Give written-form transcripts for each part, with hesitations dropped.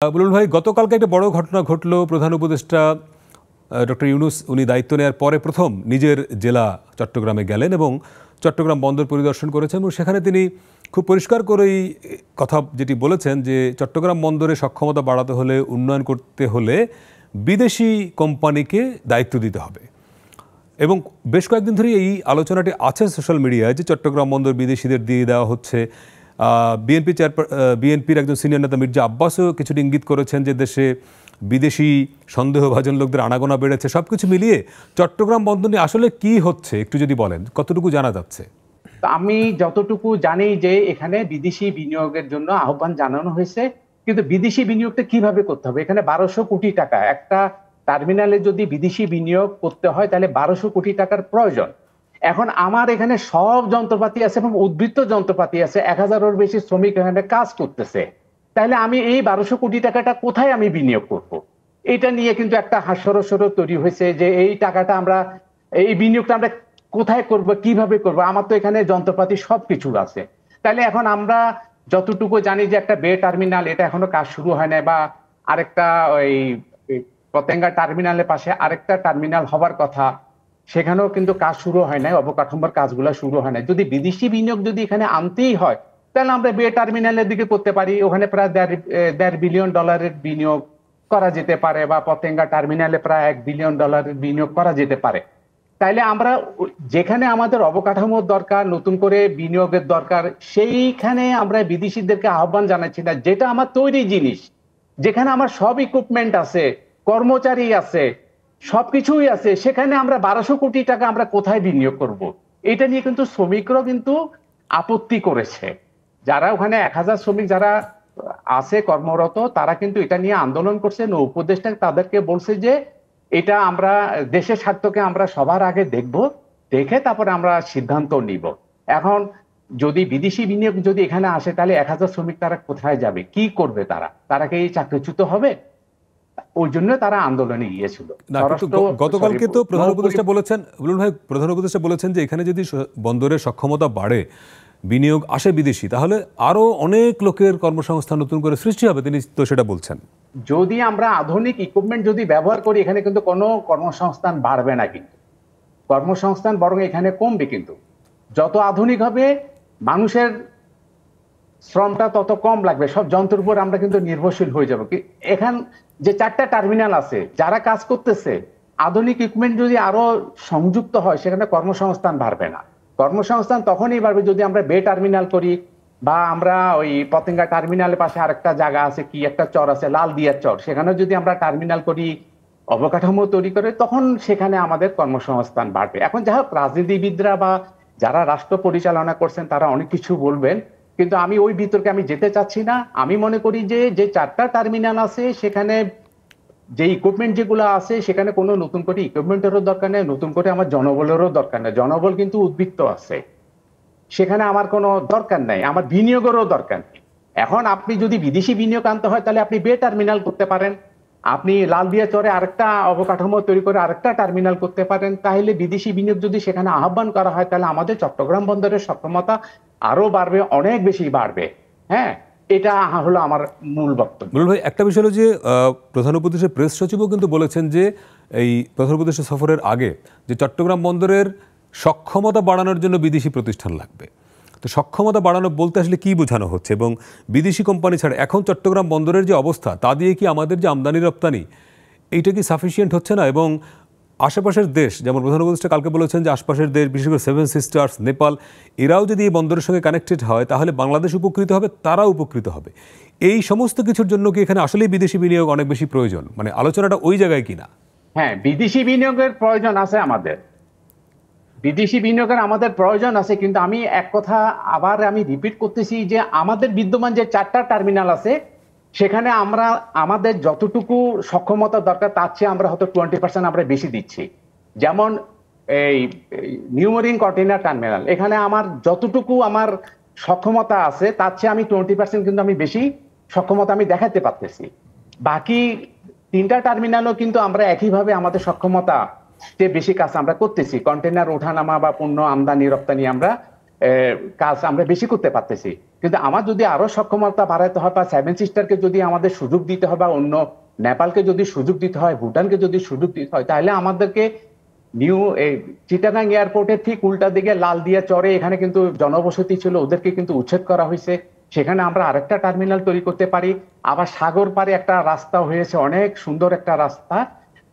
বুলবুল ভাই, গতকালকে একটা বড় ঘটনা ঘটলো। প্রধান উপদেষ্টা ডক্টর ইউনূস উনি দায়িত্ব নেওয়ার পরে প্রথম নিজের জেলা চট্টগ্রামে গেলেন এবং চট্টগ্রাম বন্দর পরিদর্শন করেছেন এবং সেখানে তিনি খুব পরিষ্কার করেই কথা যেটি বলেছেন যে চট্টগ্রাম বন্দরের সক্ষমতা বাড়াতে হলে, উন্নয়ন করতে হলে বিদেশি কোম্পানিকে দায়িত্ব দিতে হবে। এবং বেশ কয়েকদিন ধরেই এই আলোচনাটি আছে সোশ্যাল মিডিয়ায় যে চট্টগ্রাম বন্দর বিদেশিদের দিয়ে দেওয়া হচ্ছে। বিএনপির একজন সিনিয়র নেতা মির্জা আব্বাসও কিছুটা ইঙ্গিত করেছেন যে দেশে বিদেশি সন্দেহভাজন লোকদের আনাগোনা বেড়েছে। সব কিছু মিলিয়ে চট্টগ্রাম বন্দর নিয়ে আসলে কি হচ্ছে একটু যদি বলেন, কতটুকু জানা যাচ্ছে? আমি যতটুকু জানি যে এখানে বিদেশি বিনিয়োগের জন্য আহ্বান জানানো হয়েছে, কিন্তু বিদেশি বিনিয়োগটা কিভাবে করতে হবে? এখানে 1200 কোটি টাকা একটা টার্মিনালে যদি বিদেশি বিনিয়োগ করতে হয় তাহলে 1200 কোটি টাকার প্রয়োজন। এখন আমার এখানে সব যন্ত্রপাতি আছে এবং উদ্বৃত্ত যন্ত্রপাতি আছে, 1000-এর বেশি শ্রমিক এখানে কাজ করতেছে। তাহলে আমি এই 1200 কোটি টাকাটা কোথায় আমি বিনিয়োগ করব? এটা নিয়ে কিন্তু একটা হাস্যরস্যর তৈরি হয়েছে যে এই টাকাটা আমরা, এই বিনিয়োগটা আমরা কোথায় করব, কিভাবে করব? আমার তো এখানে যন্ত্রপাতি সবকিছু আছে। তাহলে এখন আমরা যতটুকু জানি যে একটা বে টার্মিনাল, এটা এখনো কাজ শুরু হয় না, বা আরেকটা ওই পতেঙ্গা টার্মিনালের পাশে আরেকটা টার্মিনাল হবার কথা, সেখানেও কিন্তু কাজ শুরু হয় নাই, অবকাঠামোর কাজগুলো শুরু হয় নাই। যদি বিদেশি বিনিয়োগ যদি এখানে আনতেই হয় তাহলে আমরা বে টার্মিনালের দিকে করতে পারি, ওখানে প্রায় দেড় বিলিয়ন ডলারের বিনিয়োগ করা যেতে পারে, বা পতেঙ্গা টার্মিনালে প্রায় $1 বিলিয়ন বিনিয়োগ করা যেতে পারে। তাইলে আমরা যেখানে আমাদের অবকাঠামোর দরকার, নতুন করে বিনিয়োগের দরকার, সেইখানে আমরা বিদেশিদেরকে আহ্বান জানাচ্ছি না। যেটা আমার তৈরি জিনিস, যেখানে আমার সব ইকুইপমেন্ট আছে, কর্মচারী আছে, সবকিছুই আছে, সেখানে আমরা 1200 কোটি টাকা আমরা কোথায় বিনিয়োগ করব? এটা নিয়ে কিন্তু শ্রমিকরাও কিন্তু আপত্তি করেছে। যারা ওখানে 1000 শ্রমিক যারা আছে কর্মরত, তারা কিন্তু এটা নিয়ে আন্দোলন করছে। উপদেষ্টা তাদেরকে বলছে যে এটা আমরা দেশের স্বার্থকে আমরা সবার আগে দেখব, দেখে তারপরে আমরা সিদ্ধান্ত নিব। এখন যদি বিদেশি বিনিয়োগ যদি এখানে আসে তাহলে 1000 শ্রমিক তারা কোথায় যাবে, কি করবে? তারা কি চাকরিচ্যুত হবে? ওই জন্য তারা আন্দোলনে গিয়েছিল। গতকালকে তো প্রধান উপদেষ্টা বলেছেন, বলুন ভাই, প্রধান উপদেষ্টা বলেছেন যে এখানে যদি বন্দরের সক্ষমতা বাড়ে, বিনিয়োগ আসে বিদেশি, তাহলে আরো অনেক লোকের কর্মসংস্থান নতুন করে সৃষ্টি হবে। তিনি তো সেটা বলছেন। যদি আমরা আধুনিক ইকুইপমেন্ট যদি ব্যবহার করি, এখানে কিন্তু কোনো কর্মসংস্থান বাড়বে না, কিন্তু কর্মসংস্থান বরং এখানে কমবে। কিন্তু যত আধুনিক হবে মানুষের শ্রমটা তত কম লাগবে, সব যন্ত্রের উপর আমরা কিন্তু নির্ভরশীল হয়ে যাবো। এখান যে 4টা টার্মিনাল আছে, যারা কাজ করতেছে, আধুনিক ইকুইপমেন্ট যদি আরো সংযুক্ত হয় সেখানে কর্মসংস্থান বাড়বে না। কর্মসংস্থান তখনই বাড়বে যদি আমরা বে টার্মিনাল করি, বা আমরা ওই পতেঙ্গা টার্মিনালের পাশে আরেকটা জায়গা আছে, কি একটা চর আছে, লাল দিয়ার চর, সেখানে যদি আমরা টার্মিনাল করি, অবকাঠামো তৈরি করে, তখন সেখানে আমাদের কর্মসংস্থান বাড়বে। এখন যাই হোক, রাজনীতিবিদরা বা যারা রাষ্ট্র পরিচালনা করছেন তারা অনেক কিছু বলবেন, কিন্তু আমি ওই বিতর্কে আমি যেতে চাচ্ছি না। আমি মনে করি যে 4টা টার্মিনাল আছে সেখানে যে ইকুইপমেন্ট যেগুলো আছে, সেখানে কোনো নতুন করে ইকুইপমেন্টেরও দরকার নেই, নতুন করে আমার জনবলেরও দরকার নেই। জনবল কিন্তু উদ্বৃত্ত আছে, সেখানে আমার কোনো দরকার নাই, আমার বিনিয়োগেরও দরকার নেই। এখন আপনি যদি বিদেশি বিনিয়োগ আনতে হয় তাহলে আপনি বে টার্মিনাল করতে পারেন, আপনি লালদিয়া চরে আরেকটা অবকাঠামো তৈরি করে আরেকটা টার্মিনাল করতে পারেন। তাহলে বিদেশি বিনিয়োগ যদি সেখানে আহ্বান করা হয় তাহলে আমাদের চট্টগ্রাম বন্দরের সক্ষমতা আরো বাড়বে, অনেক বেশি বাড়বে। হ্যাঁ, এটা হলো আমার মূল বক্তব্য। ভাই, একটা বিষয় হলো যে প্রধান উপদেষ্টা প্রেস সচিবও কিন্তু বলেছেন যে এই প্রধান উপদেষ্টা সফরের আগে যে চট্টগ্রাম বন্দরের সক্ষমতা বাড়ানোর জন্য বিদেশি প্রতিষ্ঠান লাগবে। তো সক্ষমতা বাড়ানো বলতে আসলে কি বোঝানো হচ্ছে? এবং বিদেশি কোম্পানি ছাড়া এখন চট্টগ্রাম বন্দরের যে অবস্থা, তা দিয়ে কি আমাদের যে আমদানি রপ্তানি, এইটা কি সাফিসিয়েন্ট হচ্ছে না? এবং আশেপাশের দেশ, যেমন প্রধান উপদেষ্টা কালকে বলেছেন যে আশপাশের দেশ, বিশেষ করে 7 সিস্টার্স, নেপাল, এরাও যদি এই বন্দরের সঙ্গে কানেক্টেড হয় তাহলে বাংলাদেশ উপকৃত হবে, তারাও উপকৃত হবে। এই সমস্ত কিছুর জন্য কি এখানে আসলেই বিদেশি বিনিয়োগ অনেক বেশি প্রয়োজন? মানে আলোচনাটা ওই জায়গায় কিনা? হ্যাঁ, বিদেশি বিনিয়োগের প্রয়োজন আছে, আমাদের বিদেশি বিনিয়োগের আমাদের প্রয়োজন আছে। কিন্তু আমি এক কথা আবার আমি রিপিট করতেছি যে আমাদের বিদ্যমান যে 4টা টার্মিনাল আছে, সেখানে আমরা আমাদের যতটুকু সক্ষমতা দরকার তার চেয়ে আমরা হয়তো 20% আমরা বেশি দিচ্ছি। যেমন এই নিউ মেরিন কন্টেইনার টার্মিনাল, এখানে আমার যতটুকু আমার সক্ষমতা আছে তার চেয়ে আমি 20% কিন্তু আমি বেশি সক্ষমতা আমি দেখাতে পারতেছি। বাকি 3টা টার্মিনালও কিন্তু আমরা একইভাবে আমাদের সক্ষমতা বেশি কাজ আমরা করতেছি, কন্টেইনার ওঠানামা বা পণ্য আমদানি রপ্তানি আমরা কাজ আমরা বেশি করতে পারতেছি। কিন্তু আমার যদি আরো সক্ষমতা বাড়াতে হয় বা সেভেন সিস্টারকে যদি আমাদের সুযোগ দিতে হয় বা অন্য নেপালকে যদি সুযোগ দিতে হয়, ভুটানকে যদি সুযোগ দিতে হয়, তাহলে আমাদেরকে নিউ চিটাগাং এয়ারপোর্টের ঠিক উল্টা দিকে লালদিয়া চরে এখানে কিন্তু জনবসতি ছিল, ওদেরকে কিন্তু উচ্ছেদ করা হয়েছে। সেখানে আমরা আরেকটা টার্মিনাল তৈরি করতে পারি। আবার সাগর পাড়ে একটা রাস্তা হয়েছে, অনেক সুন্দর একটা রাস্তা,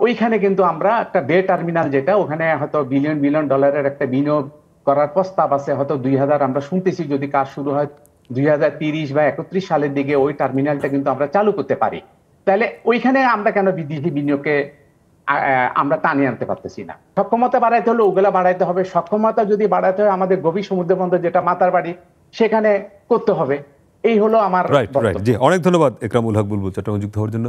ওইখানে কিন্তু আমরা একটা বে টার্মিনাল, যেটা ওখানে হয়তো বিলিয়ন বিলিয়ন ডলারের একটা বিনিয়োগ করার প্রস্তাব আছে, হয়তো 2000 আমরা শুনতেছি যদি কাজ শুরু হয় 2030 বা 31 সালের দিকে ওই টার্মিনালটা কিন্তু আমরা চালু করতে পারি। তাহলে ওইখানে আমরা কেন বিদেশি বিনিয়োগকে আমরা টানিয়ে আনতে পারতেছি না? সক্ষমতা বাড়াইতে হলে ওগুলা বাড়াইতে হবে। সক্ষমতা যদি বাড়াইতে হয় আমাদের গভীর সমুদ্র বন্দর যেটা মাতার বাড়ি সেখানে করতে হবে। এই হলো আমার রাইট রাইট, জি অনেক ধন্যবাদ একরামুল হক বুলবুল চট্টগ্রামে যুক্ত হওয়ার জন্য।